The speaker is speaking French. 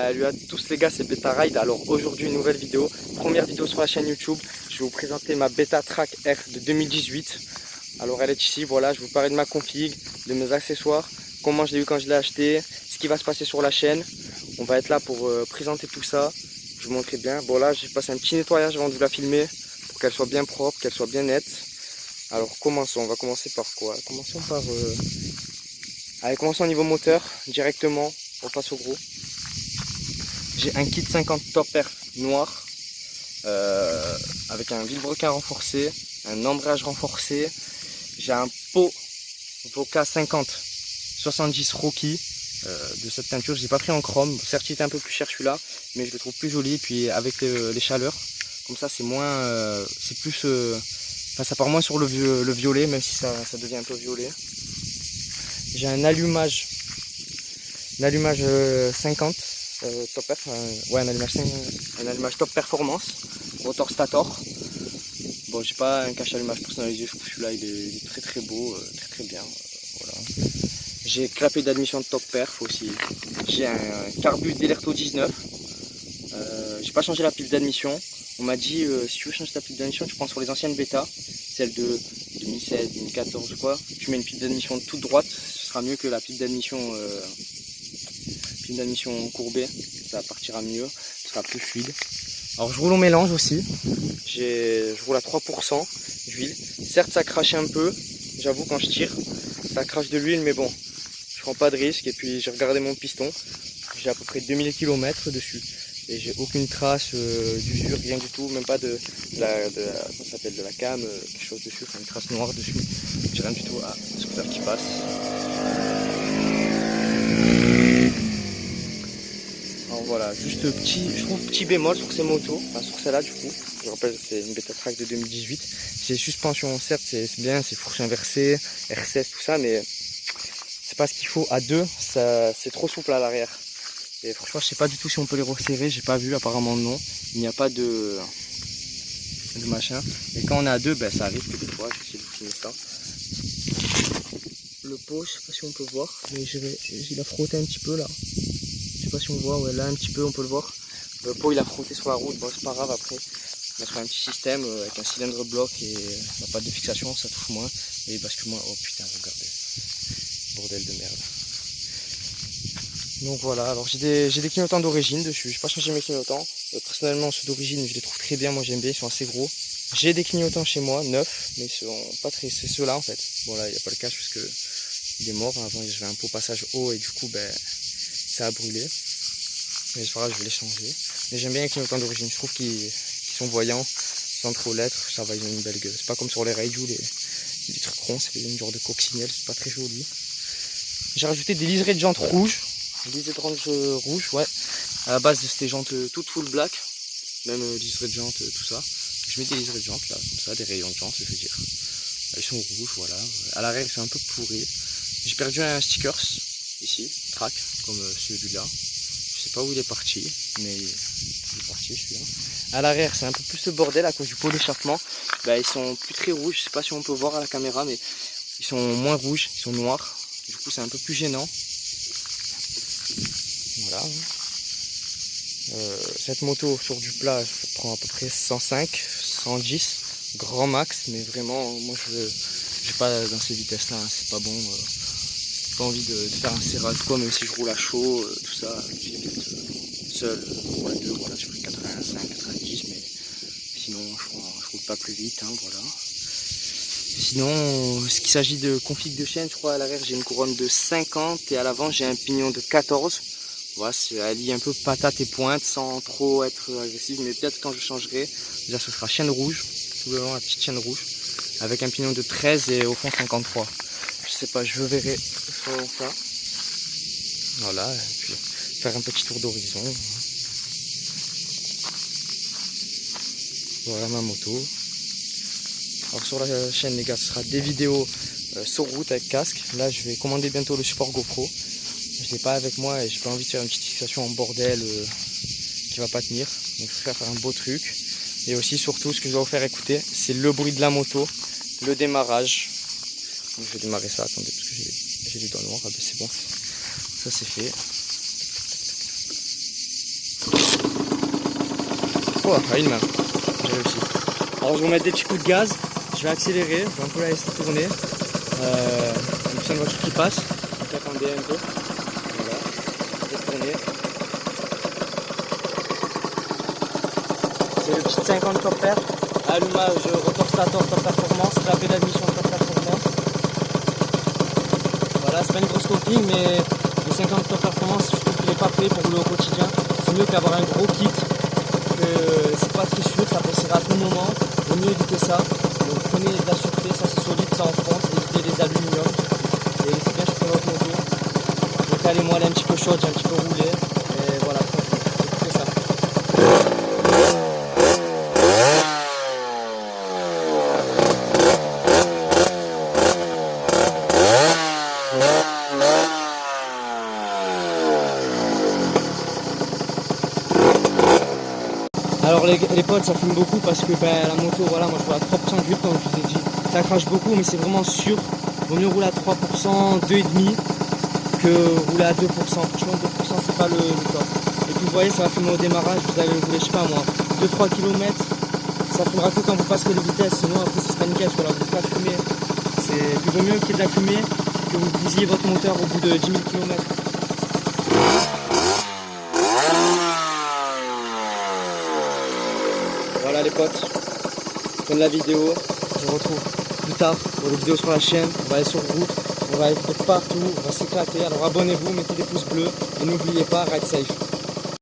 Salut à tous les gars, c'est Beta Ride. Alors aujourd'hui une nouvelle vidéo, première vidéo sur la chaîne YouTube. Je vais vous présenter ma Beta Track R de 2018. Alors elle est ici, voilà, je vais vous parler de ma config, de mes accessoires, comment je l'ai eu quand je l'ai acheté, ce qui va se passer sur la chaîne. On va être là pour présenter tout ça, je vous montrerai bien. Bon là j'ai passé un petit nettoyage avant de vous la filmer, pour qu'elle soit bien propre, qu'elle soit bien nette. Alors commençons, on va commencer par quoi? Commençons par... Allez, commençons au niveau moteur, directement, on passe au gros. J'ai un kit 50 top perf noir avec un vilebrequin renforcé, un embrayage renforcé. J'ai un pot Voca 50 70 Rocky de cette teinture. Je l'ai pas pris en chrome, certes il était un peu plus cher celui-là, mais je le trouve plus joli. Puis avec les chaleurs, comme ça c'est moins, c'est plus, enfin ça part moins sur le violet, même si ça devient un peu violet. J'ai un allumage 50 top perf, ouais, un allumage top performance, rotor stator. Bon, j'ai pas un cache allumage personnalisé, je trouve celui-là il est très très beau, très bien. Voilà. J'ai clapet d'admission de top perf aussi. J'ai un carbu d'Elerto 19. J'ai pas changé la pile d'admission. On m'a dit si tu veux changer ta pile d'admission, tu prends sur les anciennes bêta, celle de 2016, 2014, je crois. Tu mets une pile d'admission toute droite, ce sera mieux que la pile d'admission courbée, ça partira mieux, ce sera plus fluide. Alors je roule au mélange aussi, je roule à 3% d'huile. Certes ça crache un peu, j'avoue quand je tire, ça crache de l'huile, mais bon, je prends pas de risque. Et puis j'ai regardé mon piston, j'ai à peu près 2000 km dessus. Et j'ai aucune trace d'usure, rien du tout, même pas de la cam, quelque chose dessus, enfin une trace noire dessus. J'ai rien du tout. Ah, le scooter qui passe. Alors voilà, juste je trouve petit bémol sur ces motos, enfin sur celle-là du coup. Je rappelle, c'est une Beta Track de 2018. C'est suspension, certes c'est bien, c'est fourche inversée, R16, tout ça, mais c'est pas ce qu'il faut. À deux, c'est trop souple à l'arrière. Et franchement, je sais pas du tout si on peut les resserrer, j'ai pas vu, apparemment non. Il n'y a pas de machin. Et quand on est à deux, ben, ça arrive que des fois, je vais essayer de filmer ça. Le pot, je sais pas si on peut voir, mais il a frotté un petit peu là. Je sais pas si on voit, ouais, là un petit peu on peut le voir. Le pot il a frotté sur la route, bon c'est pas grave après. On a trouvé un petit système avec un cylindre bloc et la patte de fixation, ça touche moins. Et bascule moins. Oh putain, regardez. Bordel de merde. Donc voilà, alors j'ai des clignotants d'origine dessus, j'ai pas changé mes clignotants. Personnellement ceux d'origine je les trouve très bien, moi j'aime bien, ils sont assez gros. J'ai des clignotants chez moi, neufs, mais ils sont pas très. C'est ceux-là en fait. Bon là il n'y a pas le cache parce que il est mort. Avant j'avais un pot passage haut et du coup ben ça a brûlé. Mais c'est pas grave, je vais les changer. Mais j'aime bien les clignotants d'origine, je trouve qu'ils sont voyants, centrés aux lettres, ça va, ils ont une belle gueule. C'est pas comme sur les Raiju, les trucs ronds, c'est une genre de coccinelle, c'est pas très joli. J'ai rajouté des liserés de jantes rouges. Liserés de jantes rouges, ouais. À la base c'était jantes toutes full black, même liserés de jantes, tout ça. Je mets des liserés de jantes là, comme ça, des rayons de jantes, je veux dire. Ils sont rouges, voilà. À l'arrière ils sont un peu pourris. J'ai perdu un stickers ici, track, comme celui-là. Je sais pas où il est parti, mais il est parti celui-là. À l'arrière c'est un peu plus le bordel à cause du pot d'échappement. Bah, ils sont plus très rouges, je sais pas si on peut voir à la caméra, mais ils sont moins rouges, ils sont noirs. Du coup c'est un peu plus gênant. Voilà. Cette moto sur du plat je prends à peu près 105, 110 grand max, mais vraiment moi je vais pas dans ces vitesses là, hein, c'est pas bon. J'ai pas envie de faire un serrage quoi, même si je roule à chaud, tout ça, j'évite seul pour la 2, voilà, j'ai pris 85, 90, mais sinon je roule pas plus vite, hein, voilà. Sinon, ce qu'il s'agit de config de chaîne, je crois à l'arrière j'ai une couronne de 50 et à l'avant j'ai un pignon de 14. Voilà, c'est allie un peu patate et pointe sans trop être agressif, mais peut-être quand je changerai, déjà ce sera chaîne rouge, tout le long la petite chaîne rouge, avec un pignon de 13 et au fond 53. Je sais pas, je verrai selon ça. Voilà, et puis faire un petit tour d'horizon. Voilà ma moto. Alors sur la chaîne les gars, ce sera des vidéos sur route avec casque. Là je vais commander bientôt le support GoPro. Je l'ai pas avec moi et j'ai pas envie de faire une petite fixation en bordel qui va pas tenir. Donc je préfère faire un beau truc. Et aussi surtout ce que je vais vous faire écouter, c'est le bruit de la moto, le démarrage. Donc je vais démarrer ça, attendez, parce que j'ai les doigts noirs. Ah ben c'est bon, ça c'est fait. fois, à une main. J'ai réussi. Alors je vais mettre des petits coups de gaz, je vais accélérer, je vais un peu la laisser tourner. Une petite voiture qui passe, donc attendez un peu. Voilà, je vais tourner. C'est le petit 50 top pair. Allumage rotor stator top performance, clapet d'admission top performance. Voilà, c'est pas une grosse copie, mais le 50 top performance, je trouve qu'il n'est pas prêt pour rouler au quotidien. C'est mieux qu'avoir un gros kit, que c'est pas très sûr, ça passera à tout moment. Vaut mieux éviter ça. Donc prenez de la sûreté, ça c'est solide, ça en fonte, évitez les aluminiums. Et c'est bien, je prends votre moto. Donc allez, moi elle est un petit peu chaude, j'ai un petit peu roulé. Et voilà, écoutez ça. Alors les potes, ça fume beaucoup parce que la moto, voilà, moi je roule à 3% de grip comme je vous ai dit. Ça crache beaucoup mais c'est vraiment sûr. Vaut mieux rouler à 3%, 2,5 que rouler à 2%. Franchement 2% c'est pas le top. Et puis vous voyez, ça va fumer au démarrage, vous allez rouler, je sais pas moi, 2-3 km. Ça fumera que quand vous passerez les vitesses, sinon après ce sera nickel, voilà, vous n'allez pas fumer. Il vaut mieux qu'il y ait de la fumée que vous bousillez votre moteur au bout de 10 000 km. Voilà les potes, fin de la vidéo, je vous retrouve plus tard pour des vidéos sur la chaîne, on va aller sur route, on va aller de partout, on va s'éclater, alors abonnez-vous, mettez des pouces bleus et n'oubliez pas, ride safe.